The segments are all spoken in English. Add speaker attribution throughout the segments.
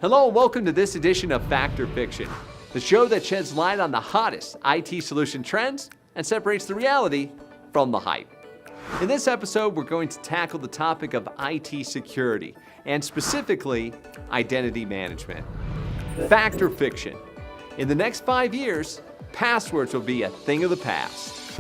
Speaker 1: Hello and welcome to this edition of Fact or Fiction, the show that sheds light on the hottest IT solution trends and separates the reality from the hype. In this episode, we're going to tackle the topic of IT security, and specifically, identity management. Fact or fiction? In the next 5 years, passwords will be a thing of the past.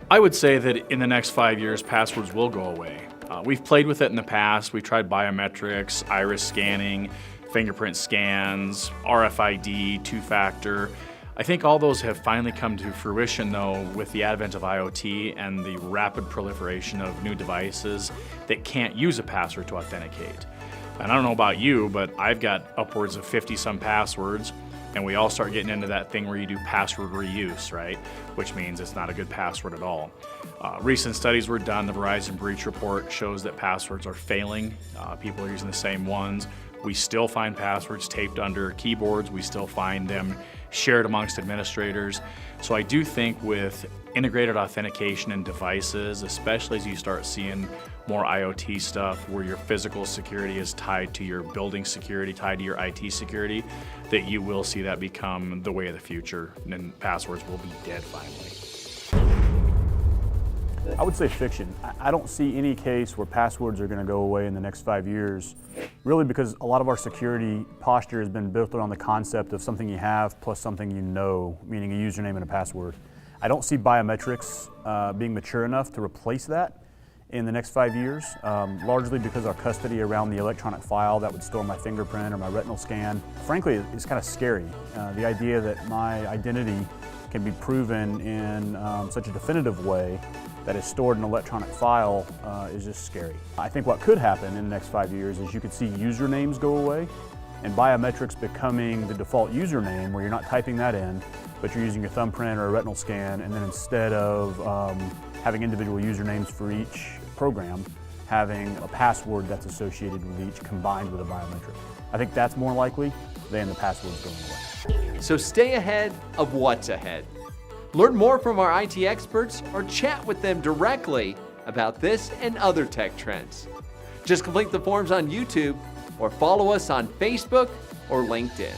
Speaker 2: I would say that in the next 5 years, passwords will go away. We've played with it in the past. We tried biometrics, iris scanning, fingerprint scans, RFID, two-factor. I think all those have finally come to fruition, though, with the advent of IoT and the rapid proliferation of new devices that can't use a password to authenticate. And I don't know about you, but I've got upwards of 50-some passwords, and we all start getting into that thing where you do password reuse, right? Which means it's not a good password at all. Recent studies were done. The Verizon breach report shows that passwords are failing. People are using the same ones. We still find passwords taped under keyboards. We still find them shared amongst administrators. So I do think with integrated authentication and devices, especially as you start seeing more IoT stuff where your physical security is tied to your building security, tied to your IT security, that you will see that become the way of the future, and passwords will be dead finally.
Speaker 3: I would say fiction. I don't see any case where passwords are going to go away in the next 5 years, really because a lot of our security posture has been built around the concept of something you have plus something you know, meaning a username and a password. I don't see biometrics being mature enough to replace that in the next 5 years, largely because our custody around the electronic file that would store my fingerprint or my retinal scan, frankly, is kind of scary. The idea that my identity can be proven in such a definitive way that is stored in an electronic file is just scary. I think what could happen in the next 5 years is you could see usernames go away and biometrics becoming the default username where you're not typing that in, but you're using your thumbprint or a retinal scan, and then instead of having individual usernames for each program, having a password that's associated with each combined with a biometric. I think that's more likely than the passwords going away.
Speaker 1: So stay ahead of what's ahead. Learn more from our IT experts or chat with them directly about this and other tech trends. Just complete the forms on YouTube or follow us on Facebook or LinkedIn.